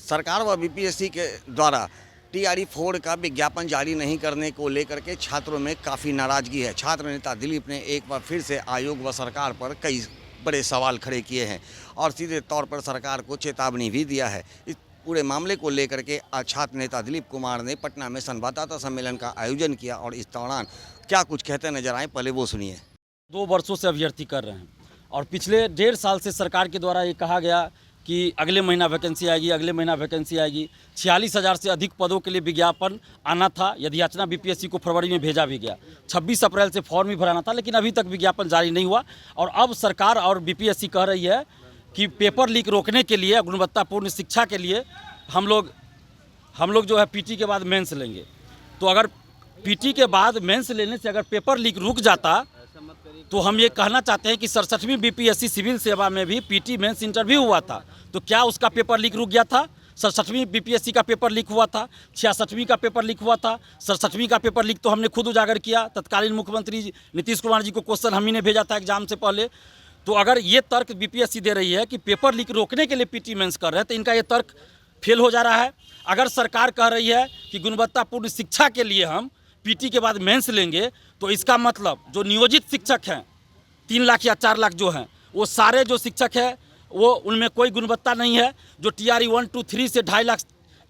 सरकार व बीपीएससी के द्वारा टीआरई 4 का विज्ञापन जारी नहीं करने को लेकर के छात्रों में काफ़ी नाराजगी है। छात्र नेता दिलीप ने एक बार फिर से आयोग व सरकार पर कई बड़े सवाल खड़े किए हैं और सीधे तौर पर सरकार को चेतावनी भी दिया है। इस पूरे मामले को लेकर के आज छात्र नेता दिलीप कुमार ने पटना में संवाददाता सम्मेलन का आयोजन किया और इस दौरान क्या कुछ कहते नजर आए, पहले वो सुनिए। 2 वर्षों से अभ्यर्थी कर रहे हैं और पिछले 1.5 साल से सरकार के द्वारा ये कहा गया कि अगले महीना वैकेंसी आएगी, अगले महीना वैकेंसी आएगी। 46,000 से अधिक पदों के लिए विज्ञापन आना था। यदि याचना बीपीएससी को फरवरी में भेजा भी गया। 26 अप्रैल से फॉर्म भी भराना था, लेकिन अभी तक विज्ञापन जारी नहीं हुआ। और अब सरकार और बीपीएससी कह रही है कि पेपर लीक रोकने के लिए, गुणवत्तापूर्ण शिक्षा के लिए हम लोग जो है पीटी के बाद मेंस लेंगे। तो अगर पीटी के बाद मेंस लेने से अगर पेपर लीक रुक जाता तो हम ये कहना चाहते हैं कि 67वीं बीपीएससी सिविल सेवा में भी पीटी मेंस इंटरव्यू हुआ था, तो क्या उसका पेपर लीक रुक गया था? 67वीं बीपीएससी का पेपर लीक हुआ था, 66वीं का पेपर लीक हुआ था। 67वीं का पेपर लीक तो हमने खुद उजागर किया। तत्कालीन मुख्यमंत्री नीतीश कुमार जी को क्वेश्चन हम ही ने भेजा था एग्जाम से पहले। तो अगर ये तर्क बीपीएससी दे रही है कि पेपर लीक रोकने के लिए पीटी मेंस कर रहे हैं, तो इनका ये तर्क फेल हो जा रहा है। अगर सरकार कह रही है कि गुणवत्तापूर्ण शिक्षा के लिए हम पीटी के बाद मेंस लेंगे, तो इसका मतलब जो नियोजित शिक्षक हैं 3 लाख या 4 लाख जो हैं, वो सारे जो शिक्षक हैं वो उनमें कोई गुणवत्ता नहीं है। जो टीआरई 1, 2, 3 से 2.5 लाख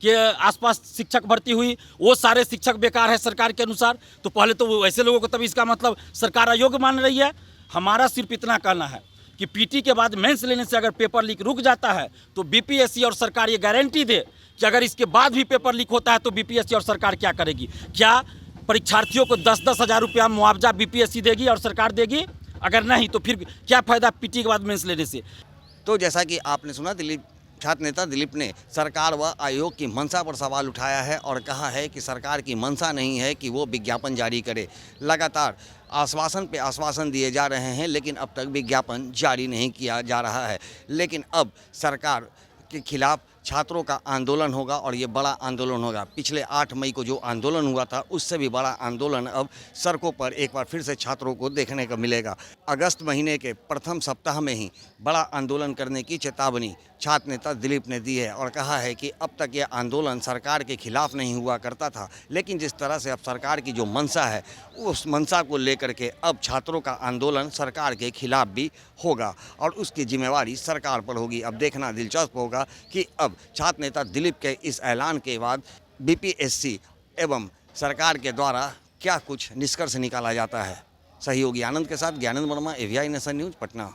के आसपास शिक्षक भर्ती हुई, वो सारे शिक्षक बेकार है सरकार के अनुसार। तो पहले तो वो ऐसे लोगों को तभी इसका मतलब सरकार अयोग्य मान रही है। हमारा सिर्फ इतना कहना है कि पीटी के बाद मेंस लेने से अगर पेपर लीक रुक जाता है तो बीपीएससी और सरकार ये गारंटी दे कि अगर इसके बाद भी पेपर लीक होता है तो बीपीएससी और सरकार क्या करेगी? क्या परीक्षार्थियों को 10-10 हज़ार रुपया मुआवजा बीपीएससी देगी और सरकार देगी? अगर नहीं तो फिर क्या फ़ायदा पीटी के बाद मेंस लेने से? तो जैसा कि आपने सुना, छात्र नेता दिलीप ने सरकार व आयोग की मंशा पर सवाल उठाया है और कहा है कि सरकार की मंशा नहीं है कि वो विज्ञापन जारी करे। लगातार आश्वासन पे आश्वासन दिए जा रहे हैं, लेकिन अब तक विज्ञापन जारी नहीं किया जा रहा है। लेकिन अब सरकार के खिलाफ छात्रों का आंदोलन होगा और ये बड़ा आंदोलन होगा। पिछले 8 मई को जो आंदोलन हुआ था, उससे भी बड़ा आंदोलन अब सड़कों पर एक बार फिर से छात्रों को देखने को मिलेगा। अगस्त महीने के प्रथम सप्ताह में ही बड़ा आंदोलन करने की चेतावनी छात्र नेता दिलीप ने दी है और कहा है कि अब तक ये आंदोलन सरकार के खिलाफ नहीं हुआ करता था, लेकिन जिस तरह से अब सरकार की जो मंशा है, उस मंशा को लेकर के अब छात्रों का आंदोलन सरकार के खिलाफ भी होगा और उसकी जिम्मेवारी सरकार पर होगी। अब देखना दिलचस्प होगा कि अब छात्र नेता दिलीप के इस ऐलान के बाद बीपीएससी एवं सरकार के द्वारा क्या कुछ निष्कर्ष निकाला जाता है। सहयोगी आनंद के साथ Gyanand Verma, AVI nation news, Patna.